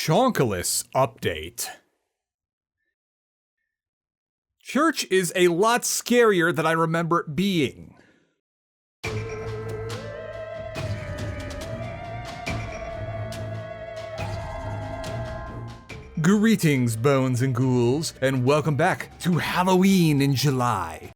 Chonkulous update. Church is a lot scarier than I remember it being. Greetings, bones and ghouls, and welcome back to Halloween in July.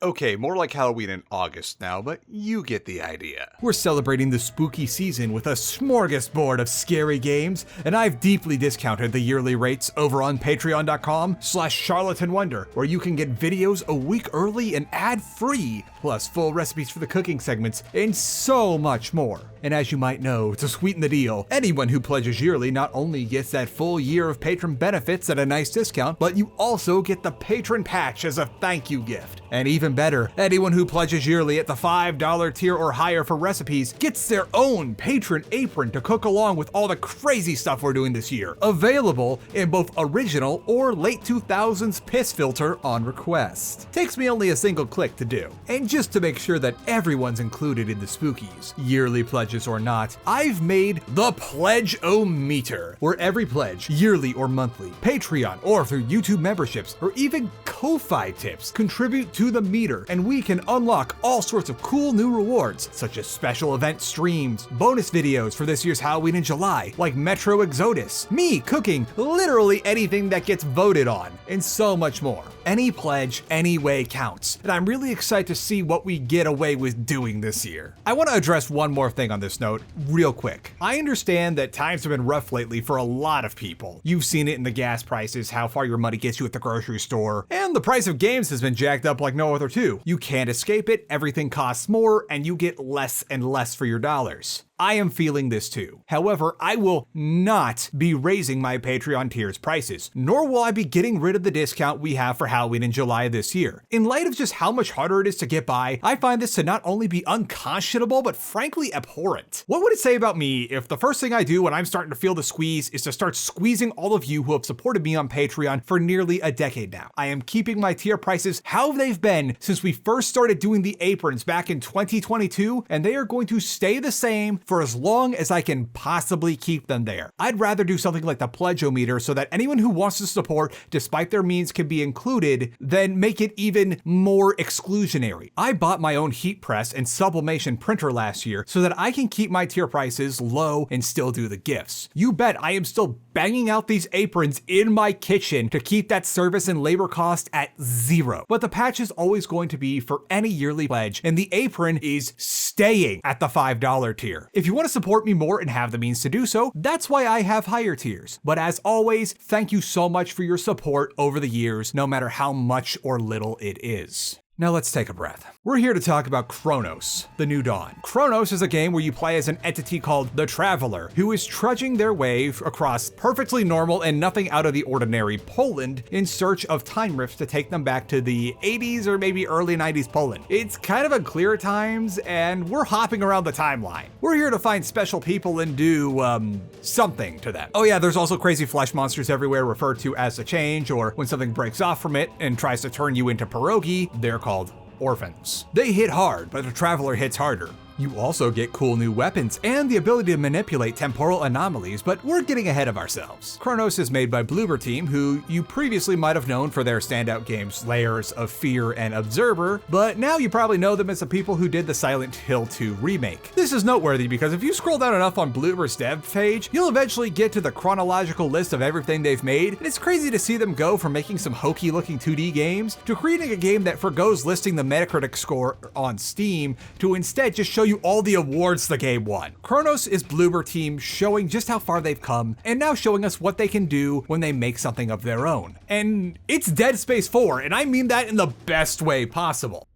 Okay, more like Halloween in August now, but you get the idea. We're celebrating the spooky season with a smorgasbord of scary games, and I've deeply discounted the yearly rates over on patreon.com/charlatanwonder, where you can get videos a week early and ad-free, plus full recipes for the cooking segments, and so much more. And as you might know, to sweeten the deal, anyone who pledges yearly not only gets that full year of patron benefits at a nice discount, but you also get the patron patch as a thank you gift. And even better, anyone who pledges yearly at the $5 tier or higher for recipes gets their own patron apron to cook along with all the crazy stuff we're doing this year. Available in both original or late 2000s piss filter on request. Takes me only a single click to do. And just to make sure that everyone's included in the spookies, yearly pledges or not, I've made the Pledge-O-Meter, where every pledge, yearly or monthly, Patreon or through YouTube memberships, or even Ko-Fi tips contribute to the meter, and we can unlock all sorts of cool new rewards, such as special event streams, bonus videos for this year's Halloween in July, like Metro Exodus, me cooking literally anything that gets voted on, and so much more. Any pledge, any way counts, and I'm really excited to see what we get away with doing this year. I want to address one more thing on this note, real quick. I understand that times have been rough lately for a lot of people. You've seen it in the gas prices, how far your money gets you at the grocery store, and the price of games has been jacked up like no other too. You can't escape it, everything costs more, and you get less and less for your dollars. I am feeling this too. However, I will not be raising my Patreon tier's prices, nor will I be getting rid of the discount we have for Halloween in July this year. In light of just how much harder it is to get by, I find this to not only be unconscionable, but frankly abhorrent. What would it say about me if the first thing I do when I'm starting to feel the squeeze is to start squeezing all of you who have supported me on Patreon for nearly a decade now? I am keeping my tier prices how they've been since we first started doing the aprons back in 2022, and they are going to stay the same for as long as I can possibly keep them there. I'd rather do something like the Pledge-O-Meter so that anyone who wants to support despite their means can be included, than make it even more exclusionary. I bought my own heat press and sublimation printer last year so that I can keep my tier prices low and still do the gifts. You bet I am still banging out these aprons in my kitchen to keep that service and labor cost at zero. But the patch is always going to be for any yearly pledge, and the apron is staying at the $5 tier. If you want to support me more and have the means to do so, that's why I have higher tiers. But as always, thank you so much for your support over the years, no matter how much or little it is. Now let's take a breath. We're here to talk about Cronos, the New Dawn. Cronos is a game where you play as an entity called the Traveler, who is trudging their way across perfectly normal and nothing out of the ordinary Poland in search of time rifts to take them back to the 80s or maybe early 90s Poland. It's kind of unclear at times, and we're hopping around the timeline. We're here to find special people and do, something to them. Oh yeah, there's also crazy flesh monsters everywhere referred to as the Change, or when something breaks off from it and tries to turn you into pierogi, they're called orphans. They hit hard, but the Traveler hits harder. You also get cool new weapons and the ability to manipulate temporal anomalies, but we're getting ahead of ourselves. Cronos is made by Bloober Team, who you previously might have known for their standout games Layers of Fear and Observer, but now you probably know them as the people who did the Silent Hill 2 remake. This is noteworthy because if you scroll down enough on Bloober's dev page, you'll eventually get to the chronological list of everything they've made, and it's crazy to see them go from making some hokey looking 2D games to creating a game that forgoes listing the Metacritic score on Steam to instead just show you all the awards the game won. Cronos is Bloober Team showing just how far they've come, and now showing us what they can do when they make something of their own. And it's Dead Space 4, and I mean that in the best way possible.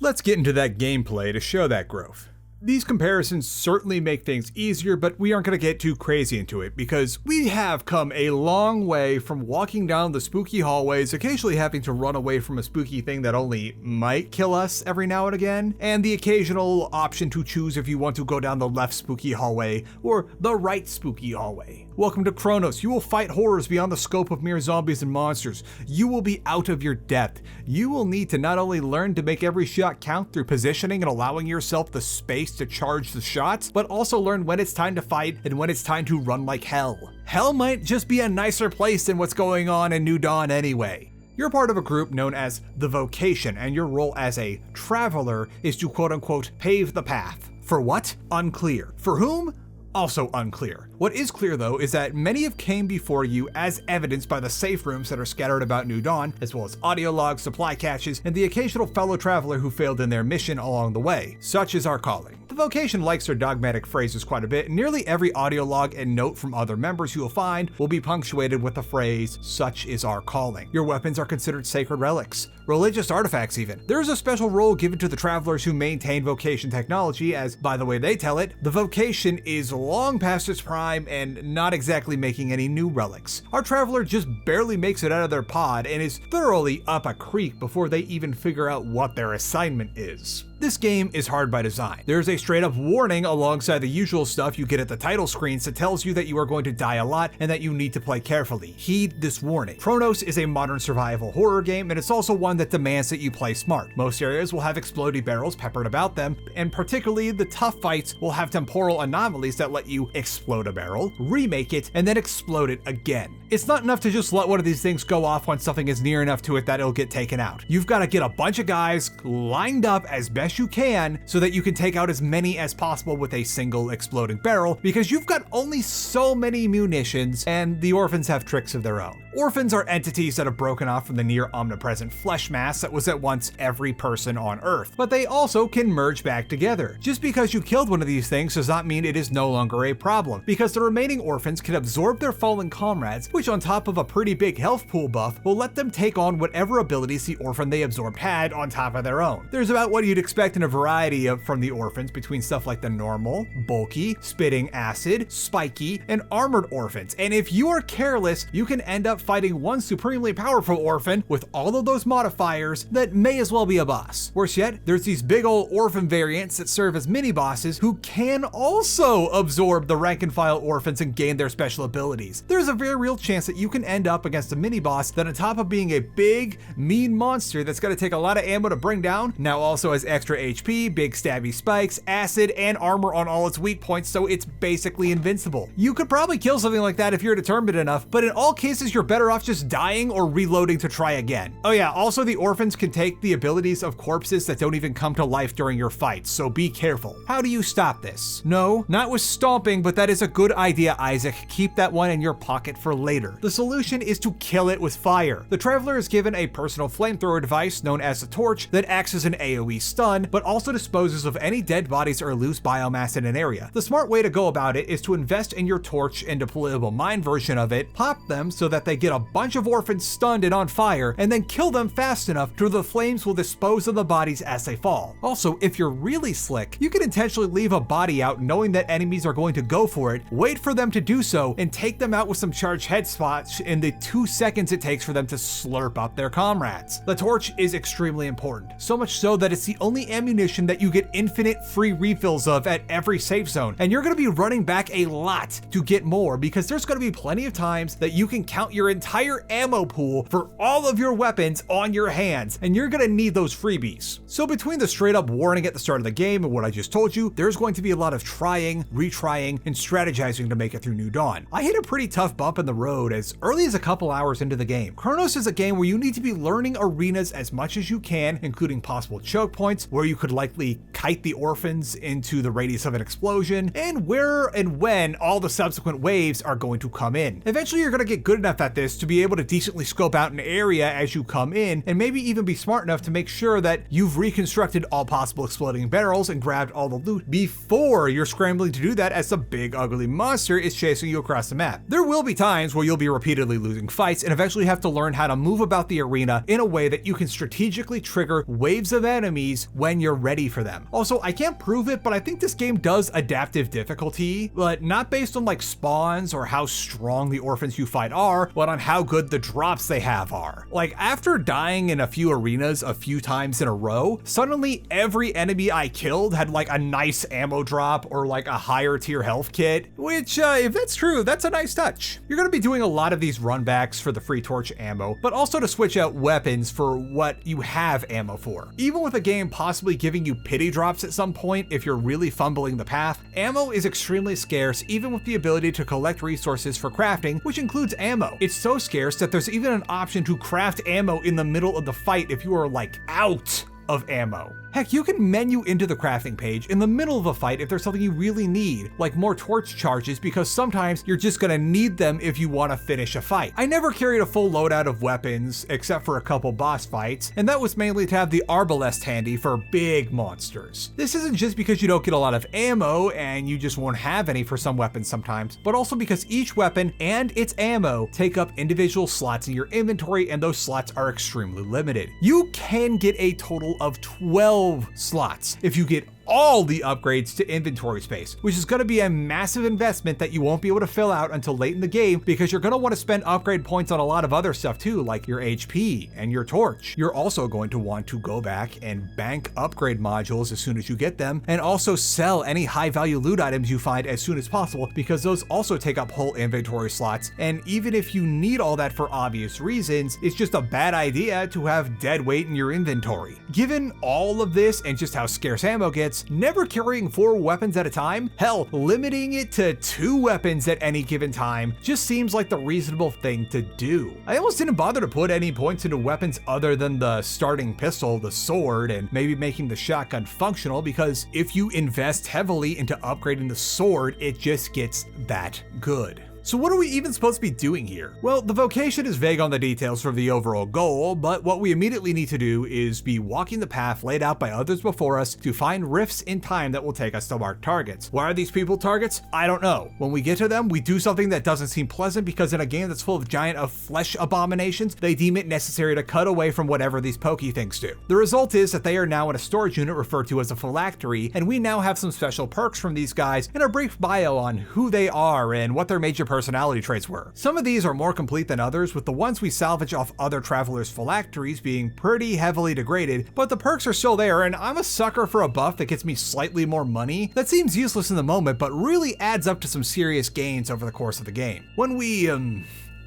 Let's get into that gameplay to show that growth. These comparisons certainly make things easier, but we aren't going to get too crazy into it because we have come a long way from walking down the spooky hallways, occasionally having to run away from a spooky thing that only might kill us every now and again, and the occasional option to choose if you want to go down the left spooky hallway or the right spooky hallway. Welcome to Cronos. You will fight horrors beyond the scope of mere zombies and monsters. You will be out of your depth. You will need to not only learn to make every shot count through positioning and allowing yourself the space to charge the shots, but also learn when it's time to fight and when it's time to run like hell. Hell might just be a nicer place than what's going on in New Dawn anyway. You're part of a group known as the Vocation, and your role as a traveler is to quote-unquote pave the path. For what? Unclear. For whom? Also unclear. What is clear though is that many have came before you as evidenced by the safe rooms that are scattered about New Dawn, as well as audio logs, supply caches, and the occasional fellow traveler who failed in their mission along the way. Such is our calling. The Vocation likes their dogmatic phrases quite a bit, and nearly every audio log and note from other members you will find will be punctuated with the phrase, "Such is our calling." Your weapons are considered sacred relics, religious artifacts even. There is a special role given to the travelers who maintain Vocation technology, as, by the way they tell it, the Vocation is long past its prime and not exactly making any new relics. Our traveler just barely makes it out of their pod and is thoroughly up a creek before they even figure out what their assignment is. This game is hard by design. There's a straight up warning alongside the usual stuff you get at the title screens that tells you that you are going to die a lot and that you need to play carefully. Heed this warning. Cronos is a modern survival horror game, and it's also one that demands that you play smart. Most areas will have explodey barrels peppered about them, and particularly the tough fights will have temporal anomalies that let you explode a barrel, remake it, and then explode it again. It's not enough to just let one of these things go off when something is near enough to it that it'll get taken out. You've got to get a bunch of guys lined up as best you can so that you can take out as many as possible with a single exploding barrel, because you've got only so many munitions and the orphans have tricks of their own. Orphans are entities that have broken off from the near omnipresent flesh mass that was at once every person on Earth, but they also can merge back together. Just because you killed one of these things does not mean it is no longer a problem, because the remaining orphans can absorb their fallen comrades, which on top of a pretty big health pool buff will let them take on whatever abilities the orphan they absorbed had on top of their own. There's about what you'd expect in a variety of from the orphans, between stuff like the normal, bulky, spitting acid, spiky, and armored orphans, and if you are careless, you can end up fighting one supremely powerful orphan with all of those modifiers that may as well be a boss. Worse yet, there's these big old orphan variants that serve as mini bosses who can also absorb the rank and file orphans and gain their special abilities. There's a very real chance that you can end up against a mini boss that, on top of being a big, mean monster that's gonna take a lot of ammo to bring down, now also has extra HP, big stabby spikes, acid, and armor on all its weak points, so it's basically invincible. You could probably kill something like that if you're determined enough, but in all cases you're better off just dying or reloading to try again. Oh yeah, also the orphans can take the abilities of corpses that don't even come to life during your fights, so be careful. How do you stop this? No, not with stomping, but that is a good idea, Isaac. Keep that one in your pocket for later. The solution is to kill it with fire. The traveler is given a personal flamethrower device known as the torch that acts as an AoE stun, but also disposes of any dead bodies or loose biomass in an area. The smart way to go about it is to invest in your torch and deployable mine version of it, pop them so that they get a bunch of orphans stunned and on fire, and then kill them fast enough to the flames will dispose of the bodies as they fall. Also, if you're really slick, you can intentionally leave a body out knowing that enemies are going to go for it, wait for them to do so, and take them out with some charged headshots in the 2 seconds it takes for them to slurp up their comrades. The torch is extremely important, so much so that it's the only ammunition that you get infinite free refills of at every safe zone, and you're going to be running back a lot to get more, because there's going to be plenty of times that you can count your entire ammo pool for all of your weapons on your hands, and you're going to need those freebies. So between the straight up warning at the start of the game and what I just told you, there's going to be a lot of trying, retrying, and strategizing to make it through New Dawn. I hit a pretty tough bump in the road as early as a couple hours into the game. Cronos is a game where you need to be learning arenas as much as you can, including possible choke points, where you could likely kite the orphans into the radius of an explosion, and where and when all the subsequent waves are going to come in. Eventually you're going to get good enough at this to be able to decently scope out an area as you come in, and maybe even be smart enough to make sure that you've reconstructed all possible exploding barrels and grabbed all the loot before you're scrambling to do that as the big ugly monster is chasing you across the map. There will be times where you'll be repeatedly losing fights and eventually have to learn how to move about the arena in a way that you can strategically trigger waves of enemies when you're ready for them. Also, I can't prove it, but I think this game does adaptive difficulty, but not based on like spawns or how strong the orphans you fight are, but on how good the drops they have are. Like after dying in a few arenas a few times in a row, suddenly every enemy I killed had like a nice ammo drop or like a higher tier health kit, which if that's true, that's a nice touch. You're gonna be doing a lot of these runbacks for the free torch ammo, but also to switch out weapons for what you have ammo for. Even with a game possibly giving you pity drops at some point if you're really fumbling the path, ammo is extremely scarce even with the ability to collect resources for crafting, which includes ammo. It's so scarce that there's even an option to craft ammo in the middle of the fight if you are like out of ammo. Heck, you can menu into the crafting page in the middle of a fight if there's something you really need, like more torch charges, because sometimes you're just gonna need them if you wanna finish a fight. I never carried a full loadout of weapons, except for a couple boss fights, and that was mainly to have the arbalest handy for big monsters. This isn't just because you don't get a lot of ammo and you just won't have any for some weapons sometimes, but also because each weapon and its ammo take up individual slots in your inventory, and those slots are extremely limited. You can get a total of 12 slots if you get all the upgrades to inventory space, which is going to be a massive investment that you won't be able to fill out until late in the game because you're going to want to spend upgrade points on a lot of other stuff too, like your HP and your torch. You're also going to want to go back and bank upgrade modules as soon as you get them, and also sell any high value loot items you find as soon as possible because those also take up whole inventory slots. And even if you need all that for obvious reasons, it's just a bad idea to have dead weight in your inventory. Given all of this and just how scarce ammo gets, never carrying 4 weapons at a time, hell, limiting it to 2 weapons at any given time just seems like the reasonable thing to do. I almost didn't bother to put any points into weapons other than the starting pistol, the sword, and maybe making the shotgun functional, because if you invest heavily into upgrading the sword, it just gets that good. So what are we even supposed to be doing here? Well, the vocation is vague on the details for the overall goal, but what we immediately need to do is be walking the path laid out by others before us to find rifts in time that will take us to marked targets. Why are these people targets? I don't know. When we get to them, we do something that doesn't seem pleasant because in a game that's full of giant of flesh abominations, they deem it necessary to cut away from whatever these pokey things do. The result is that they are now in a storage unit referred to as a phylactery, and we now have some special perks from these guys and a brief bio on who they are and what their major personality traits were. Some of these are more complete than others, with the ones we salvage off other travelers' phylacteries being pretty heavily degraded, but the perks are still there, and I'm a sucker for a buff that gets me slightly more money. That seems useless in the moment, but really adds up to some serious gains over the course of the game. When we,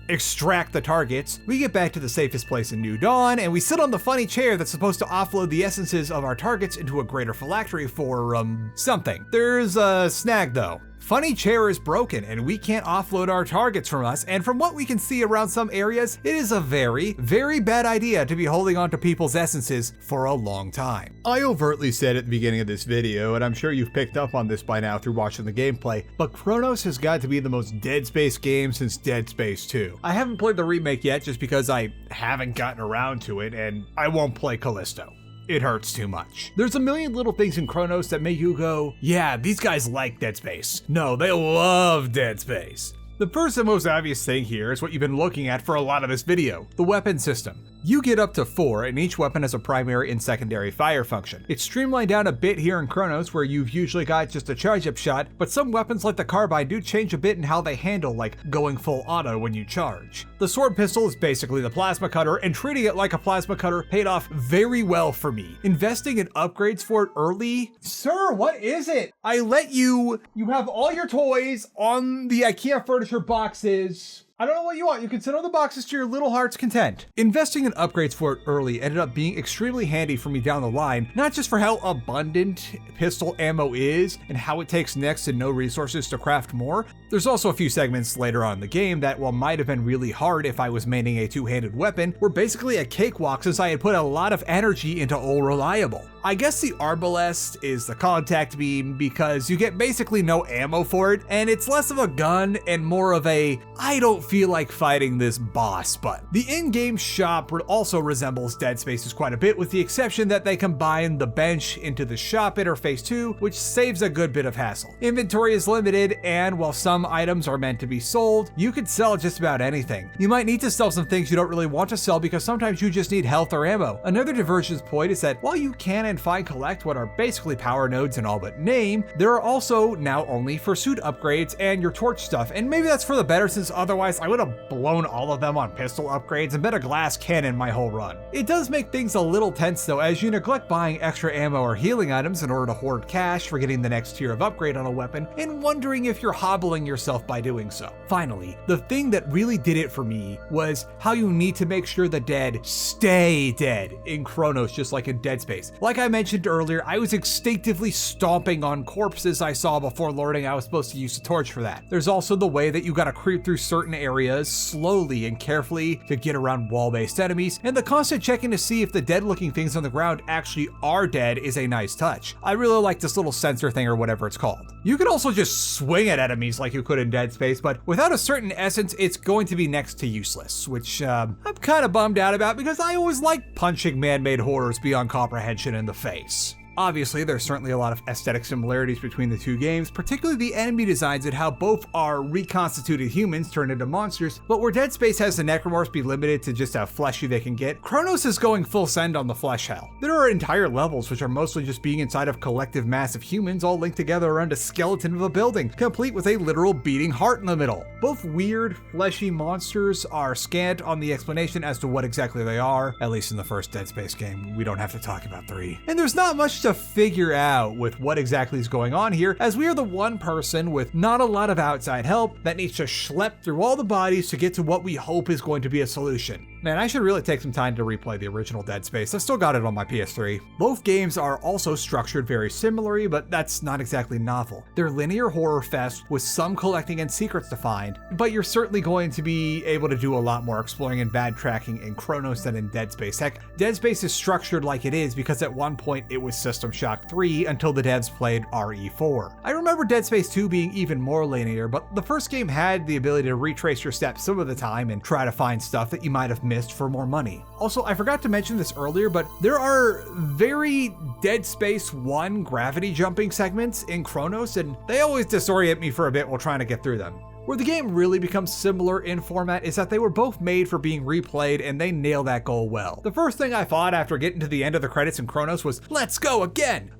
extract the targets, we get back to the safest place in New Dawn, and we sit on the funny chair that's supposed to offload the essences of our targets into a greater phylactery for, something. There's a snag though. Funny chair is broken and we can't offload our targets from us, and from what we can see around some areas, it is a very, very bad idea to be holding on to people's essences for a long time. I overtly said at the beginning of this video, and I'm sure you've picked up on this by now through watching the gameplay, but Cronos has got to be the most Dead Space game since Dead Space 2. I haven't played the remake yet just because I haven't gotten around to it, and I won't play Callisto. It hurts too much. There's a million little things in Cronos that make you go, yeah, these guys like Dead Space. No, they love Dead Space. The first and most obvious thing here is what you've been looking at for a lot of this video, the weapon system. You get up to 4, and each weapon has a primary and secondary fire function. It's streamlined down a bit here in Cronos, where you've usually got just a charge-up shot, but some weapons like the carbine do change a bit in how they handle, like going full auto when you charge. The sword pistol is basically the plasma cutter, and treating it like a plasma cutter paid off very well for me. Investing in upgrades for it early? Sir, what is it? I let you have all your toys on the IKEA furniture boxes. I don't know what you want. You can sit on the boxes to your little heart's content. Investing in upgrades for it early ended up being extremely handy for me down the line, not just for how abundant pistol ammo is and how it takes next to no resources to craft more. There's also a few segments later on in the game that, while might have been really hard if I was maining a two-handed weapon, were basically a cakewalk since I had put a lot of energy into All Reliable. I guess the arbalest is the contact beam because you get basically no ammo for it, and it's less of a gun and more of a I don't feel like fighting this boss. But the in-game shop also resembles Dead Space's quite a bit, with the exception that they combine the bench into the shop interface too, which saves a good bit of hassle. Inventory is limited, and while some items are meant to be sold, you can sell just about anything. You might need to sell some things you don't really want to sell because sometimes you just need health or ammo. Another divergence point is that while you can and fine collect what are basically power nodes in all but name, there are also now only for suit upgrades and your torch stuff, and maybe that's for the better, since otherwise I would have blown all of them on pistol upgrades and bet a glass cannon my whole run. It does make things a little tense though, as you neglect buying extra ammo or healing items in order to hoard cash for getting the next tier of upgrade on a weapon, and wondering if you're hobbling yourself by doing so. Finally, the thing that really did it for me was how you need to make sure the dead stay dead in Cronos, just like in Dead Space. Like I mentioned earlier, I was instinctively stomping on corpses I saw before learning I was supposed to use the torch for that. There's also the way that you gotta creep through certain areas slowly and carefully to get around wall-based enemies, and the constant checking to see if the dead-looking things on the ground actually are dead is a nice touch. I really like this little sensor thing or whatever it's called. You can also just swing at enemies like you could in Dead Space, but without a certain essence, it's going to be next to useless, which I'm kind of bummed out about because I always like punching man-made horrors beyond comprehension in the face. Obviously, there's certainly a lot of aesthetic similarities between the two games, particularly the enemy designs and how both are reconstituted humans turned into monsters, but where Dead Space has the necromorphs be limited to just how fleshy they can get, Cronos is going full send on the flesh hell. There are entire levels which are mostly just being inside of collective mass of humans all linked together around a skeleton of a building, complete with a literal beating heart in the middle. Both weird, fleshy monsters are scant on the explanation as to what exactly they are, at least in the first Dead Space game. We don't have to talk about 3. And there's not much to figure out with what exactly is going on here, as we are the one person with not a lot of outside help that needs to schlep through all the bodies to get to what we hope is going to be a solution. Man, I should really take some time to replay the original Dead Space. I've still got it on my PS3. Both games are also structured very similarly, but that's not exactly novel. They're linear horror fests with some collecting and secrets to find, but you're certainly going to be able to do a lot more exploring and bad tracking in Cronos than in Dead Space. Heck, Dead Space is structured like it is because at one point it was System Shock 3 until the devs played RE4. I remember Dead Space 2 being even more linear, but the first game had the ability to retrace your steps some of the time and try to find stuff that you might have missed for more money. Also, I forgot to mention this earlier, but there are very Dead Space 1 gravity jumping segments in Cronos, and they always disorient me for a bit while trying to get through them. Where the game really becomes similar in format is that they were both made for being replayed, and they nail that goal well. The first thing I thought after getting to the end of the credits in Cronos was, let's go again,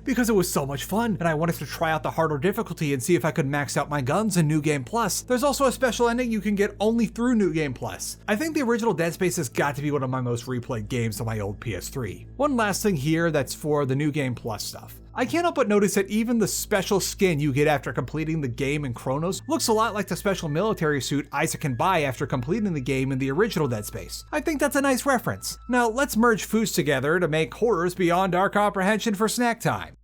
because it was so much fun, and I wanted to try out the harder difficulty and see if I could max out my guns in New Game Plus. There's also a special ending you can get only through New Game Plus. I think the original Dead Space has got to be one of my most replayed games on my old PS3. One last thing here that's for the New Game Plus stuff. I can't help but notice that even the special skin you get after completing the game in Cronos looks a lot like the special military suit Isaac can buy after completing the game in the original Dead Space. I think that's a nice reference. Now let's merge foods together to make horrors beyond our comprehension for snack time.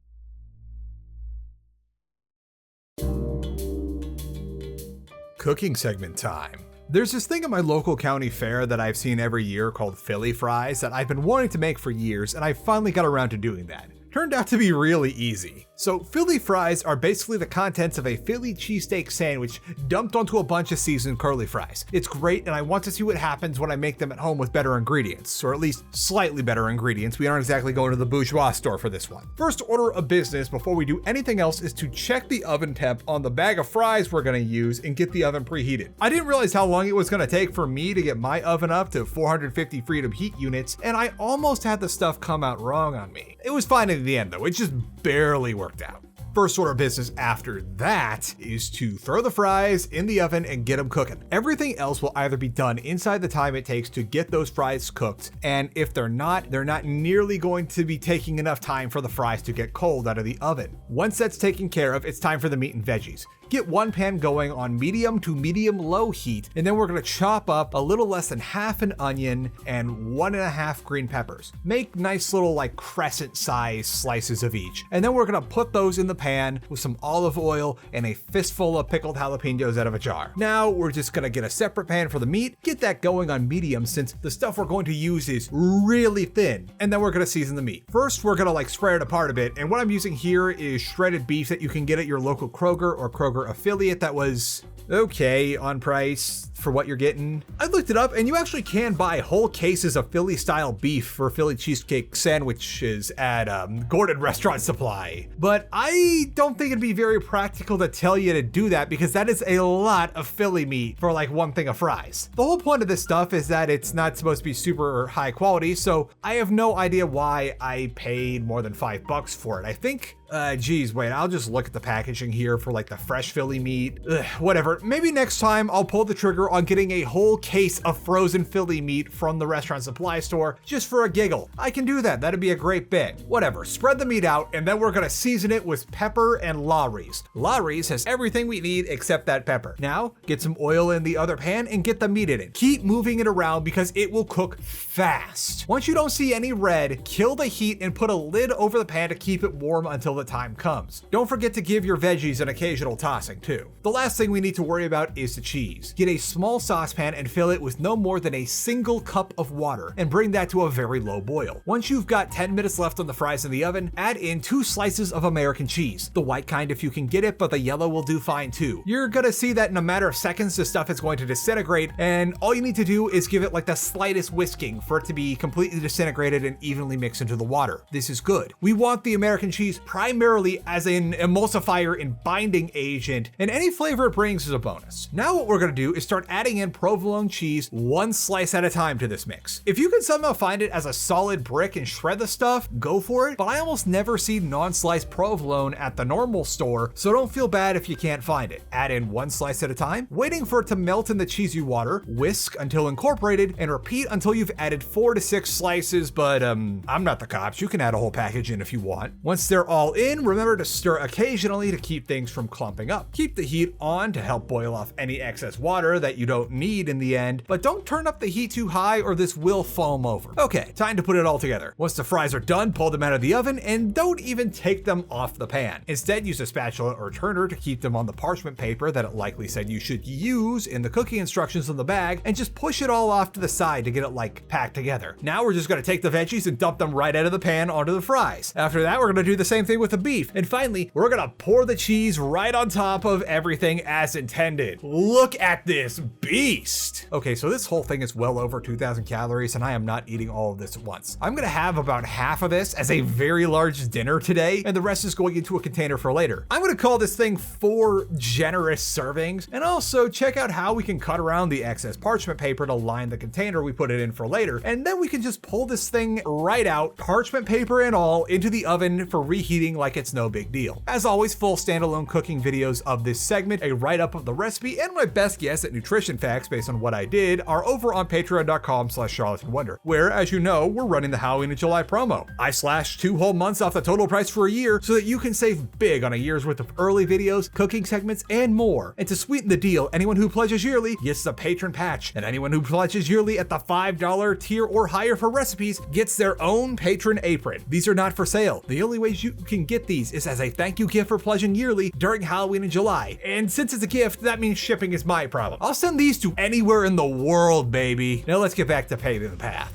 Cooking segment time. There's this thing at my local county fair that I've seen every year called Philly fries that I've been wanting to make for years, and I finally got around to doing that. Turned out to be really easy. So Philly fries are basically the contents of a Philly cheesesteak sandwich dumped onto a bunch of seasoned curly fries. It's great, and I want to see what happens when I make them at home with better ingredients, or at least slightly better ingredients. We aren't exactly going to the bourgeois store for this one. First order of business before we do anything else is to check the oven temp on the bag of fries we're gonna use and get the oven preheated. I didn't realize how long it was gonna take for me to get my oven up to 450 Freedom heat units, and I almost had the stuff come out wrong on me. It was fine in the end though, it just barely worked out. First order of business after that is to throw the fries in the oven and get them cooking. Everything else will either be done inside the time it takes to get those fries cooked, and if they're not nearly going to be taking enough time for the fries to get cold out of the oven. Once that's taken care of, it's time for the meat and veggies. Get one pan going on medium to medium low heat, and then we're gonna chop up a little less than half an onion and 1.5 green peppers. Make nice little like crescent size slices of each. And then we're gonna put those in the pan with some olive oil and a fistful of pickled jalapenos out of a jar. Now we're just gonna get a separate pan for the meat, get that going on medium since the stuff we're going to use is really thin, and then we're gonna season the meat. First, we're gonna like spread it apart a bit, and what I'm using here is shredded beef that you can get at your local Kroger or Kroger affiliate that was okay on price for what you're getting. I looked it up and you actually can buy whole cases of Philly style beef for Philly cheesecake sandwiches at Gordon Restaurant Supply. But I don't think it'd be very practical to tell you to do that because that is a lot of Philly meat for like one thing of fries. The whole point of this stuff is that it's not supposed to be super high quality, so I have no idea why I paid more than $5 for it. I think geez, wait, I'll just look at the packaging here for like the fresh Philly meat. Whatever, maybe next time I'll pull the trigger on getting a whole case of frozen Philly meat from the restaurant supply store just for a giggle. I can do that, that'd be a great bit. Whatever, spread the meat out and then we're gonna season it with pepper and Lawry's. Lawry's has everything we need except that pepper. Now, get some oil in the other pan and get the meat in it. Keep moving it around because it will cook fast. Once you don't see any red, kill the heat and put a lid over the pan to keep it warm until the time comes. Don't forget to give your veggies an occasional tossing too. The last thing we need to worry about is the cheese. Get a small saucepan and fill it with no more than a single cup of water and bring that to a very low boil. Once you've got 10 minutes left on the fries in the oven, add in 2 slices of American cheese. The white kind if you can get it, but the yellow will do fine too. You're gonna see that in a matter of seconds, this stuff is going to disintegrate, and all you need to do is give it like the slightest whisking for it to be completely disintegrated and evenly mixed into the water. This is good. We want the American cheese primarily as an emulsifier and binding agent, and any flavor it brings is a bonus. Now what we're gonna do is start adding in provolone cheese 1 slice at a time to this mix. If you can somehow find it as a solid brick and shred the stuff, go for it, but I almost never see non-sliced provolone at the normal store, so don't feel bad if you can't find it. Add in 1 slice at a time, waiting for it to melt in the cheesy water, whisk until incorporated, and repeat until you've added 4 to 6 slices, but I'm not the cops, you can add a whole package in if you want. Once they're all in, remember to stir occasionally to keep things from clumping up. Keep the heat on to help boil off any excess water that you don't need in the end, but don't turn up the heat too high or this will foam over. Okay, time to put it all together. Once the fries are done, pull them out of the oven and don't even take them off the pan. Instead, use a spatula or turner to keep them on the parchment paper that it likely said you should use in the cooking instructions on the bag, and just push it all off to the side to get it like packed together. Now we're just gonna take the veggies and dump them right out of the pan onto the fries. After that, we're gonna do the same thing with the beef. And finally, we're gonna pour the cheese right on top of everything as intended. Look at this beast. Okay, so this whole thing is well over 2,000 calories and I am not eating all of this at once. I'm gonna have about half of this as a very large dinner today, and the rest is going into a container for later. I'm gonna call this thing 4 generous servings, and also check out how we can cut around the excess parchment paper to line the container we put it in for later, and then we can just pull this thing right out, parchment paper and all, into the oven for reheating like it's no big deal. As always, full standalone cooking videos of this segment, a write-up of the recipe, and my best guess at nutrition facts based on what I did are over on patreon.com/charlatanwonder, where, as you know, we're running the Halloween in July promo. I slashed 2 whole months off the total price for a year so that you can save big on a year's worth of early videos, cooking segments, and more. And to sweeten the deal, anyone who pledges yearly gets the patron patch, and anyone who pledges yearly at the $5 tier or higher for recipes gets their own patron apron. These are not for sale. The only ways you can get these is as a thank you gift for pledging yearly during Halloween in July. And since it's a gift, that means shipping is my problem. I'll send these to anywhere in the world, baby. Now let's get back to paving the path.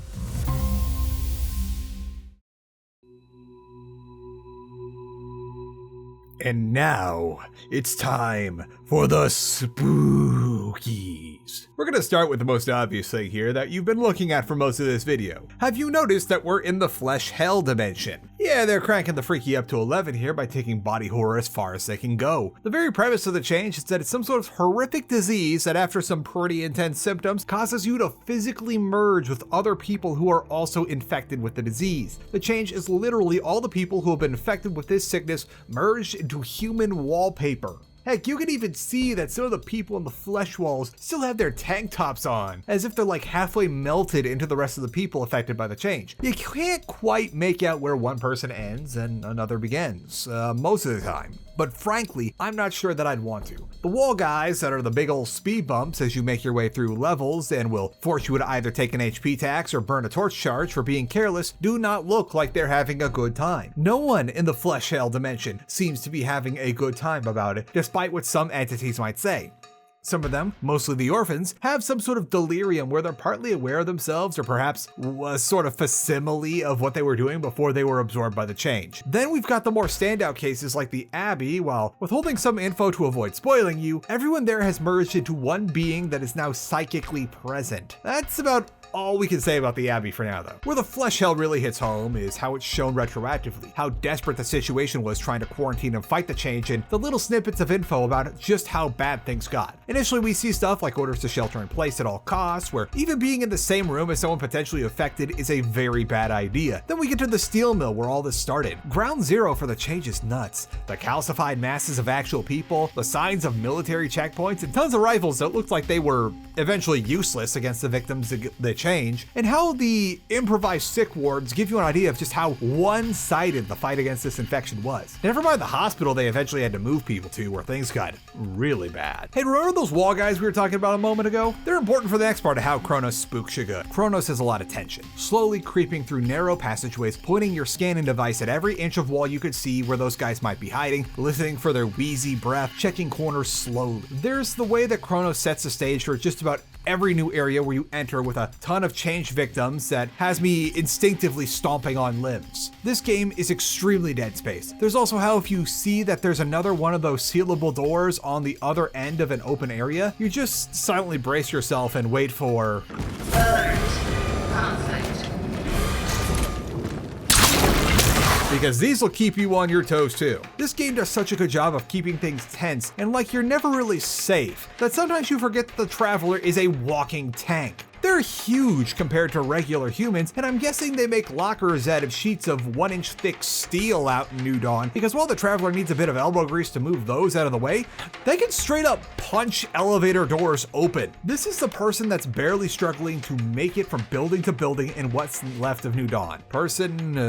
And now, it's time for the spookies. We're gonna start with the most obvious thing here that you've been looking at for most of this video. Have you noticed that we're in the flesh hell dimension? Yeah, they're cranking the freaky up to 11 here by taking body horror as far as they can go. The very premise of the change is that it's some sort of horrific disease that after some pretty intense symptoms causes you to physically merge with other people who are also infected with the disease. The change is literally all the people who have been infected with this sickness merged into human wallpaper. Heck, you can even see that some of the people in the flesh walls still have their tank tops on, as if they're like halfway melted into the rest of the people affected by the change. You can't quite make out where one person ends and another begins, most of the time. But frankly, I'm not sure that I'd want to. The wall guys that are the big old speed bumps as you make your way through levels and will force you to either take an HP tax or burn a torch charge for being careless do not look like they're having a good time. No one in the flesh hell dimension seems to be having a good time about it, despite what some entities might say. Some of them, mostly the orphans, have some sort of delirium where they're partly aware of themselves or perhaps a sort of facsimile of what they were doing before they were absorbed by the change. Then we've got the more standout cases like the Abbey. While withholding some info to avoid spoiling you, everyone there has merged into one being that is now psychically present. That's about all we can say about the Abbey for now, though. Where the flesh hell really hits home is how it's shown retroactively, how desperate the situation was trying to quarantine and fight the change, and the little snippets of info about just how bad things got. Initially, we see stuff like orders to shelter in place at all costs, where even being in the same room as someone potentially affected is a very bad idea. Then we get to the steel mill where all this started. Ground zero for the change is nuts. The calcified masses of actual people, the signs of military checkpoints, and tons of rifles that looked like they were eventually useless against the victims of the change, and how the improvised sick wards give you an idea of just how one-sided the fight against this infection was. Never mind the hospital they eventually had to move people to, where things got really bad. Hey, remember those wall guys we were talking about a moment ago? They're important for the next part of how Cronos spooks you good. Cronos has a lot of tension, slowly creeping through narrow passageways, pointing your scanning device at every inch of wall you could see where those guys might be hiding, listening for their wheezy breath, checking corners slowly. There's the way that Cronos sets the stage for just about every new area where you enter with a ton of change victims that has me instinctively stomping on limbs. This game is extremely Dead Space. There's also how if you see that there's another one of those sealable doors on the other end of an open area, you just silently brace yourself and wait for because these will keep you on your toes too. This game does such a good job of keeping things tense and like you're never really safe, that sometimes you forget that the Traveler is a walking tank. They're huge compared to regular humans, and I'm guessing they make lockers out of sheets of 1-inch thick steel out in New Dawn, because while the Traveler needs a bit of elbow grease to move those out of the way, they can straight up punch elevator doors open. This is the person that's barely struggling to make it from building to building in what's left of New Dawn. Person,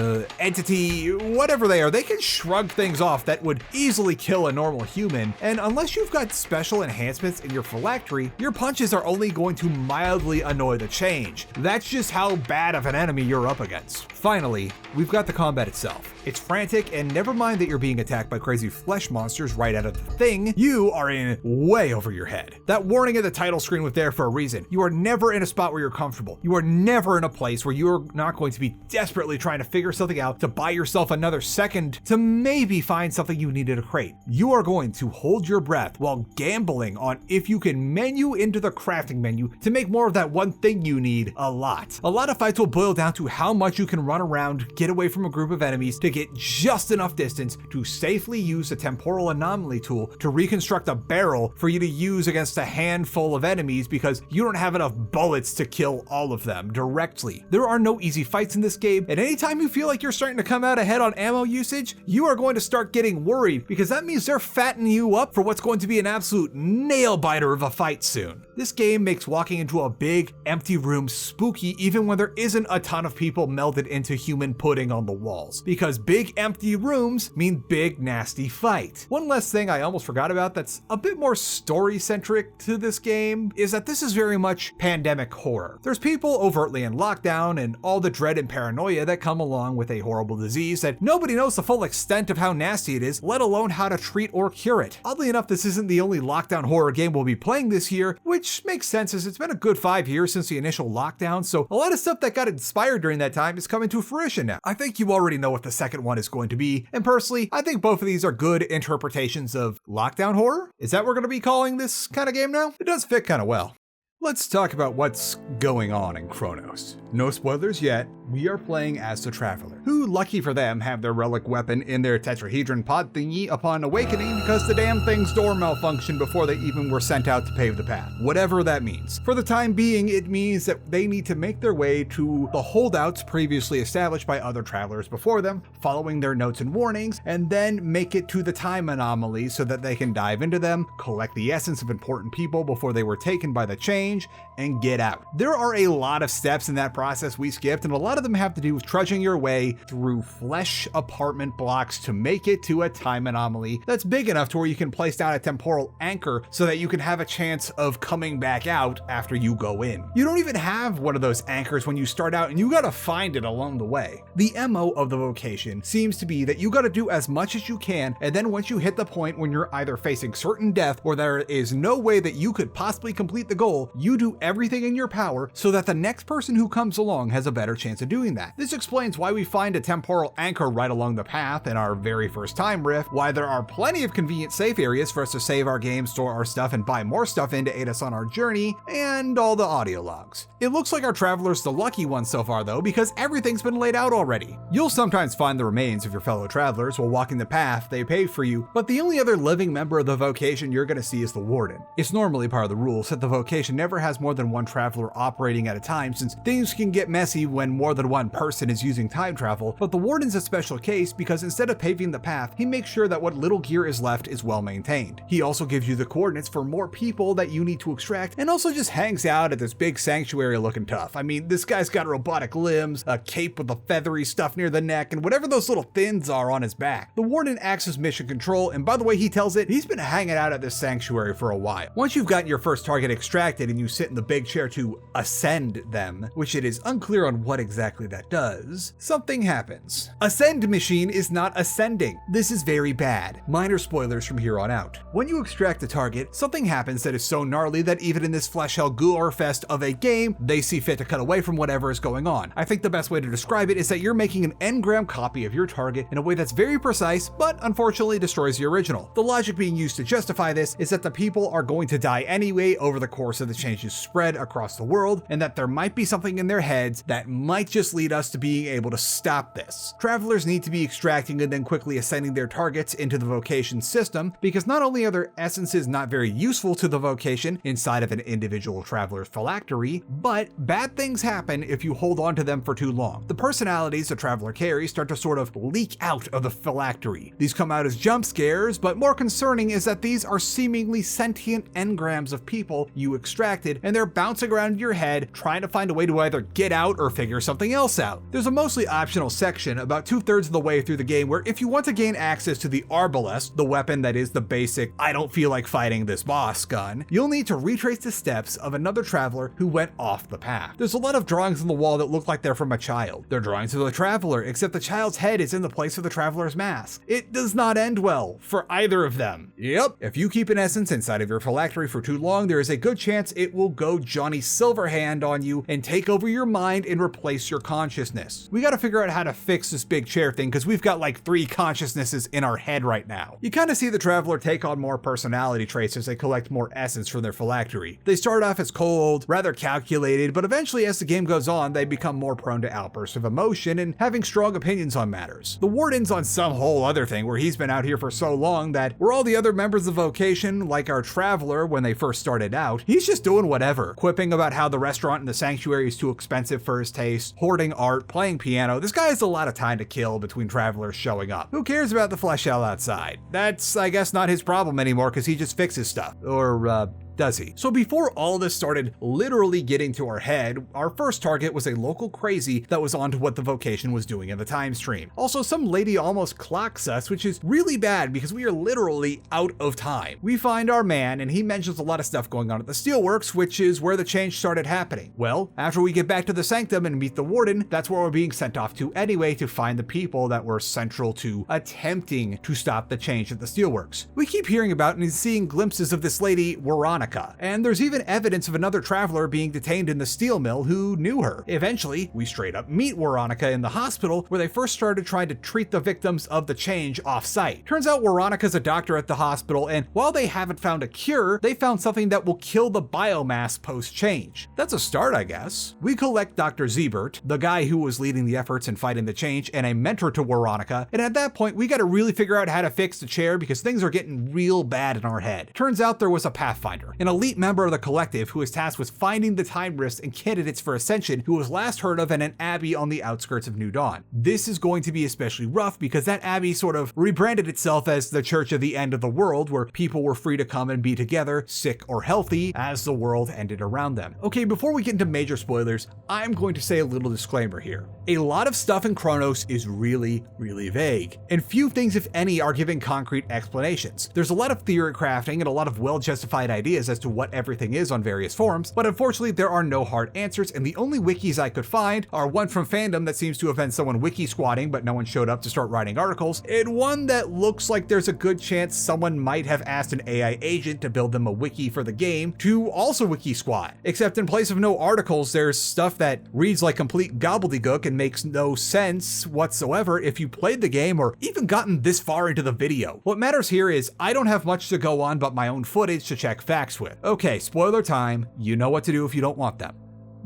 entity, whatever they are, they can shrug things off that would easily kill a normal human, and unless you've got special enhancements in your phylactery, your punches are only going to mildly annoy the change. That's just how bad of an enemy you're up against. Finally, we've got the combat itself. It's frantic, and never mind that you're being attacked by crazy flesh monsters right out of the thing, you are in way over your head. That warning at the title screen was there for a reason. You are never in a spot where you're comfortable. You are never in a place where you're not going to be desperately trying to figure something out to buy yourself another second to maybe find something you needed to crate. You are going to hold your breath while gambling on if you can menu into the crafting menu to make more of that one thing you need a lot. A lot of fights will boil down to how much you can run around, get away from a group of enemies to get just enough distance to safely use the temporal anomaly tool to reconstruct a barrel for you to use against a handful of enemies because you don't have enough bullets to kill all of them directly. There are no easy fights in this game, and anytime you feel like you're starting to come out ahead on ammo usage, you are going to start getting worried because that means they're fattening you up for what's going to be an absolute nail biter of a fight soon. This game makes walking into a big, empty room spooky even when there isn't a ton of people melded into human pudding on the walls, because big empty rooms mean big nasty fight. One last thing I almost forgot about that's a bit more story centric to this game is that this is very much pandemic horror. There's people overtly in lockdown and all the dread and paranoia that come along with a horrible disease that nobody knows the full extent of how nasty it is, let alone how to treat or cure it. Oddly enough, this isn't the only lockdown horror game we'll be playing this year, which makes sense as it's been a good 5 years since the initial lockdown, so a lot of stuff that got inspired during that time is coming to fruition now. I think you already know what the second one is going to be, and personally, I think both of these are good interpretations of lockdown horror. Is that what we're going to be calling this kind of game now? It does fit kind of well. Let's talk about what's going on in Cronos. No spoilers yet, we are playing as the Traveler, who, lucky for them, have their relic weapon in their tetrahedron pod thingy upon awakening because the damn thing's door malfunctioned before they even were sent out to pave the path. Whatever that means. For the time being, it means that they need to make their way to the holdouts previously established by other travelers before them, following their notes and warnings, and then make it to the time anomaly so that they can dive into them, collect the essence of important people before they were taken by the change, and get out. There are a lot of steps in that process process we skipped, and a lot of them have to do with trudging your way through flesh apartment blocks to make it to a time anomaly that's big enough to where you can place down a temporal anchor so that you can have a chance of coming back out after you go in. You don't even have one of those anchors when you start out, and you gotta find it along the way. The MO of the vocation seems to be that you gotta do as much as you can, and then once you hit the point when you're either facing certain death or there is no way that you could possibly complete the goal, you do everything in your power so that the next person who comes along has a better chance of doing that. This explains why we find a temporal anchor right along the path in our very first time rift, why there are plenty of convenient safe areas for us to save our game, store our stuff, and buy more stuff in to aid us on our journey, and all the audio logs. It looks like our traveler's the lucky one so far though, because everything's been laid out already. You'll sometimes find the remains of your fellow travelers while walking the path they paved for you, but the only other living member of the vocation you're going to see is the warden. It's normally part of the rules that the vocation never has more than one traveler operating at a time, since things can get messy when more than one person is using time travel, but the warden's a special case because instead of paving the path, he makes sure that what little gear is left is well maintained. He also gives you the coordinates for more people that you need to extract, and also just hangs out at this big sanctuary looking tough. I mean, this guy's got robotic limbs, a cape with the feathery stuff near the neck, and whatever those little fins are on his back. The warden acts as mission control, and by the way he tells it, he's been hanging out at this sanctuary for a while. Once you've gotten your first target extracted and you sit in the big chair to ascend them, which it is unclear on what exactly that does, something happens. Ascend machine is not ascending. This is very bad. Minor spoilers from here on out. When you extract a target, something happens that is so gnarly that even in this flesh hell gore fest of a game, they see fit to cut away from whatever is going on. I think the best way to describe it is that you're making an engram copy of your target in a way that's very precise, but unfortunately destroys the original. The logic being used to justify this is that the people are going to die anyway over the course of the change's spread across the world, and that there might be something in their heads that might just lead us to being able to stop this. Travelers need to be extracting and then quickly ascending their targets into the vocation system, because not only are their essences not very useful to the vocation inside of an individual traveler's phylactery, but bad things happen if you hold on to them for too long. The personalities a traveler carries start to sort of leak out of the phylactery. These come out as jump scares, but more concerning is that these are seemingly sentient engrams of people you extracted, and they're bouncing around your head trying to find a way to either get out or figure something else out. There's a mostly optional section about 2/3 of the way through the game where if you want to gain access to the arbalest, the weapon that is the basic I don't feel like fighting this boss gun, you'll need to retrace the steps of another traveler who went off the path. There's a lot of drawings on the wall that look like they're from a child. They're drawings of the traveler, except the child's head is in the place of the traveler's mask. It does not end well for either of them. Yep, if you keep an essence inside of your phylactery for too long, there is a good chance it will go Johnny Silverhand on you and take over your mind and replace your consciousness. We gotta figure out how to fix this big chair thing, because we've got like 3 consciousnesses in our head right now. You kind of see the traveler take on more personality traits as they collect more essence from their phylactery. They start off as cold, rather calculated, but eventually as the game goes on, they become more prone to outbursts of emotion and having strong opinions on matters. The warden's on some whole other thing where he's been out here for so long that where all the other members of the vocation, like our traveler when they first started out, he's just doing whatever, quipping about how the restaurant in the sanctuary is too expensive for his taste, hoarding art, playing piano. This guy has a lot of time to kill between travelers showing up. Who cares about the flesh hell outside? That's, I guess, not his problem anymore because he just fixes stuff. Or, does he? So before all this started literally getting to our head, our first target was a local crazy that was onto what the vocation was doing in the time stream. Also, some lady almost clocks us, which is really bad because we are literally out of time. We find our man and he mentions a lot of stuff going on at the steelworks, which is where the change started happening. Well, after we get back to the sanctum and meet the warden, that's where we're being sent off to anyway to find the people that were central to attempting to stop the change at the steelworks. We keep hearing about and seeing glimpses of this lady, Veronica, and there's even evidence of another traveler being detained in the steel mill who knew her. Eventually, we straight up meet Veronica in the hospital where they first started trying to treat the victims of the change off-site. Turns out Veronica's a doctor at the hospital, and while they haven't found a cure, they found something that will kill the biomass post-change. That's a start, I guess. We collect Dr. Zebert, the guy who was leading the efforts in fighting the change and a mentor to Veronica, and at that point, we gotta really figure out how to fix the chair because things are getting real bad in our head. Turns out there was a Pathfinder Pathfinder, an elite member of the collective who is tasked with finding the time rifts and candidates for ascension who was last heard of in an abbey on the outskirts of New Dawn. This is going to be especially rough because that abbey sort of rebranded itself as the Church of the End of the World, where people were free to come and be together, sick or healthy, as the world ended around them. Okay, before we get into major spoilers, I'm going to say a little disclaimer here. A lot of stuff in Cronos is really vague, and few things, if any, are given concrete explanations. There's a lot of theory crafting and a lot of well-justified ideas as to what everything is on various forums, but unfortunately there are no hard answers, and the only wikis I could find are one from fandom that seems to have been someone wiki squatting but no one showed up to start writing articles, and one that looks like there's a good chance someone might have asked an AI agent to build them a wiki for the game to also wiki squat. Except in place of no articles, there's stuff that reads like complete gobbledygook and makes no sense whatsoever if you played the game or even gotten this far into the video. What matters here is I don't have much to go on but my own footage to check facts with. Okay, spoiler time. You know what to do if you don't want them.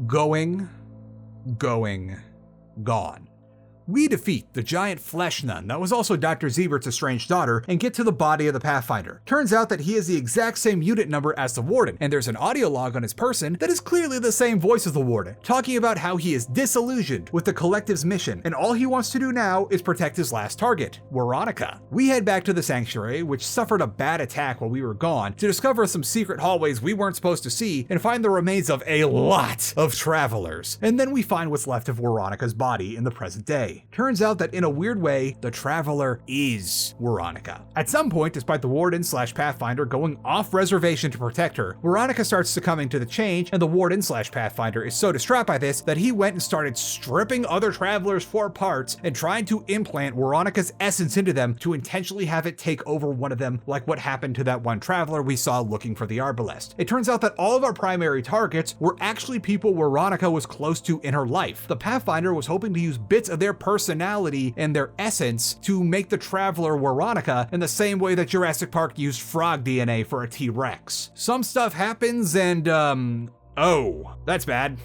Going, gone. We defeat the giant flesh nun that was also Dr. Zebert's estranged daughter and get to the body of the Pathfinder. Turns out that he is the exact same unit number as the Warden, and there's an audio log on his person that is clearly the same voice as the Warden, talking about how he is disillusioned with the collective's mission, and all he wants to do now is protect his last target, Veronica. We head back to the sanctuary, which suffered a bad attack while we were gone, to discover some secret hallways we weren't supposed to see and find the remains of a lot of travelers. And then we find what's left of Veronica's body in the present day. Turns out that in a weird way, the Traveler is Veronica. At some point, despite the Warden/Pathfinder going off reservation to protect her, Veronica starts succumbing to the change, and the Warden/Pathfinder is so distraught by this that he went and started stripping other travelers for parts and trying to implant Veronica's essence into them to intentionally have it take over one of them, like what happened to that one traveler we saw looking for the Arbalest. It turns out that all of our primary targets were actually people Veronica was close to in her life. The Pathfinder was hoping to use bits of their personality and their essence to make the Traveler Veronica in the same way that Jurassic Park used frog DNA for a T-Rex. Some stuff happens and, oh, that's bad.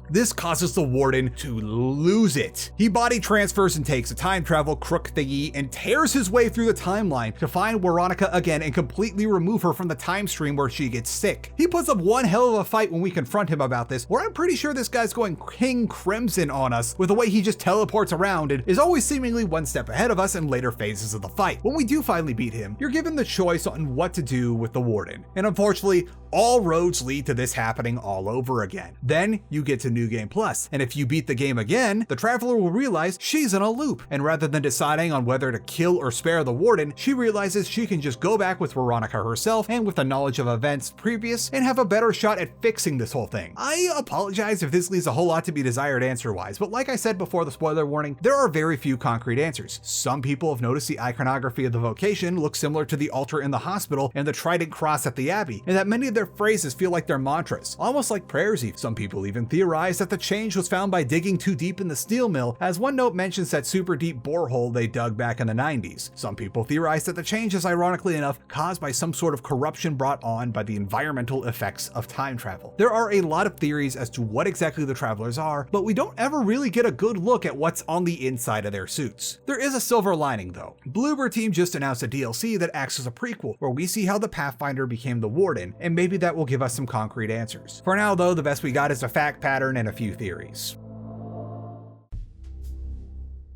This causes the Warden to lose it. He body transfers and takes a time travel crook thingy and tears his way through the timeline to find Veronica again and completely remove her from the time stream where she gets sick. He puts up one hell of a fight when we confront him about this, where I'm pretty sure this guy's going King Crimson on us with the way he just teleports around and is always seemingly one step ahead of us in later phases of the fight. When we do finally beat him, you're given the choice on what to do with the Warden. And unfortunately, all roads lead to this happening all over again. Then you get to New Game Plus, and if you beat the game again, the Traveler will realize she's in a loop, and rather than deciding on whether to kill or spare the Warden, she realizes she can just go back with Veronica herself and with the knowledge of events previous and have a better shot at fixing this whole thing. I apologize if this leaves a whole lot to be desired answer-wise, but like I said before the spoiler warning, there are very few concrete answers. Some people have noticed the iconography of the vocation looks similar to the altar in the hospital and the trident cross at the Abbey, and that many of their phrases feel like their mantras, almost like prayers even. Some people even theorize that the change was found by digging too deep in the steel mill, as one note mentions that super deep borehole they dug back in the 90s. Some people theorize that the change is ironically enough caused by some sort of corruption brought on by the environmental effects of time travel. There are a lot of theories as to what exactly the Travelers are, but we don't ever really get a good look at what's on the inside of their suits. There is a silver lining though. Bloober Team just announced a DLC that acts as a prequel, where we see how the Pathfinder became the Warden, and maybe that will give us some concrete answers. For now though, the best we got is a fact pattern and a few theories.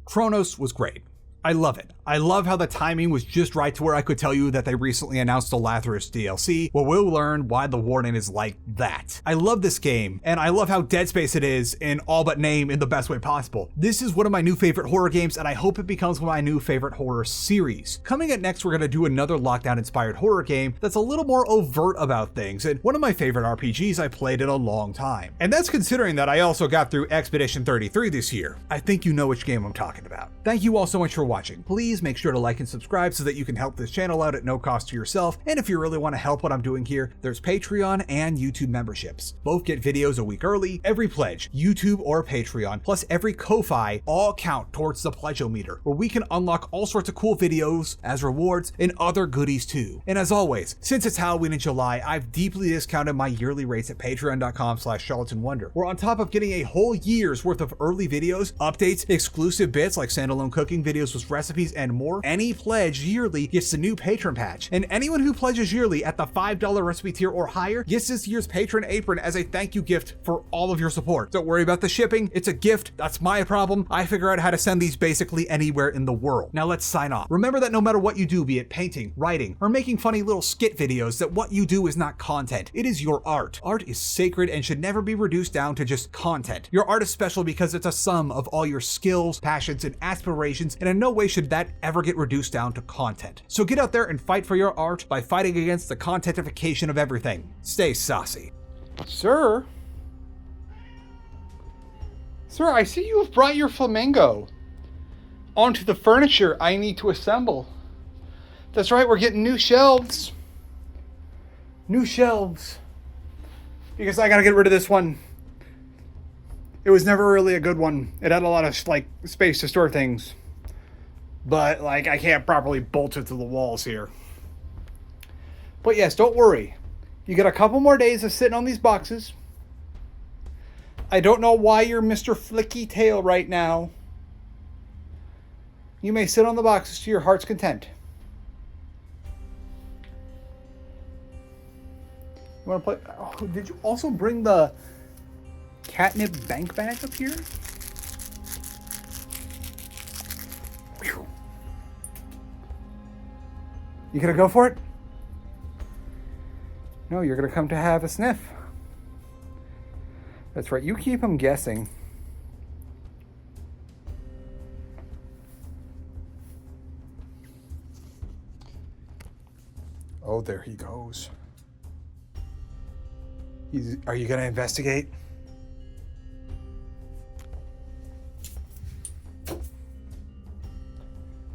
Cronos was great. I love it. I love how the timing was just right to where I could tell you that they recently announced a Lazarus DLC, where we'll learn why the Warden is like that. I love this game, and I love how Dead Space it is in all but name in the best way possible. This is one of my new favorite horror games, and I hope it becomes one of my new favorite horror series. Coming up next, we're gonna do another Lockdown-inspired horror game that's a little more overt about things, and one of my favorite RPGs I played in a long time. And that's considering that I also got through Expedition 33 this year. I think you know which game I'm talking about. Thank you all so much for watching. Please make sure to like and subscribe so that you can help this channel out at no cost to yourself. And if you really want to help what I'm doing here, there's Patreon and YouTube memberships. Both get videos a week early. Every pledge, YouTube or Patreon, plus every Ko-Fi, all count towards the Pledge-O-Meter, where we can unlock all sorts of cool videos as rewards and other goodies too. And as always, since it's Halloween in July, I've deeply discounted my yearly rates at patreon.com/charlatanwonder, where on top of getting a whole year's worth of early videos, updates, exclusive bits like standalone cooking videos with recipes and more. Any pledge yearly gets the new patron patch, and anyone who pledges yearly at the $5 recipe tier or higher gets this year's patron apron as a thank you gift for all of your support. Don't worry about the shipping, it's a gift, that's my problem. I figure out how to send these basically anywhere in the world. Now let's sign off. Remember that no matter what you do, be it painting, writing, or making funny little skit videos, that what you do is not content, it is your art. Art is sacred and should never be reduced down to just content. Your art is special because it's a sum of all your skills, passions, and aspirations, and in no way should that ever get reduced down to content. So get out there and fight for your art by fighting against the contentification of everything. Stay saucy. Sir? Sir, I see you have brought your flamingo onto the furniture I need to assemble. That's right, we're getting new shelves. New shelves. Because I gotta get rid of this one. It was never really a good one. It had a lot of space to store things. But I can't properly bolt it to the walls here. But yes, don't worry. You get a couple more days of sitting on these boxes. I don't know why you're Mr. Flicky Tail right now. You may sit on the boxes to your heart's content. You want to play? Oh, did you also bring the catnip bank bag up here? Whew. You gonna go for it? No, you're gonna come to have a sniff. That's right, you keep him guessing. Oh, there he goes. Are you going to investigate?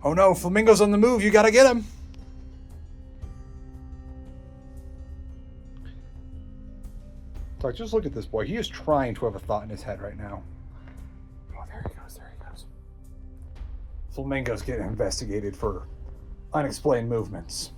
Oh no, Flamingo's on the move. You got to get him. Just look at this boy. He is trying to have a thought in his head right now. Oh, there he goes. There he goes. Flamingo's getting investigated for unexplained movements.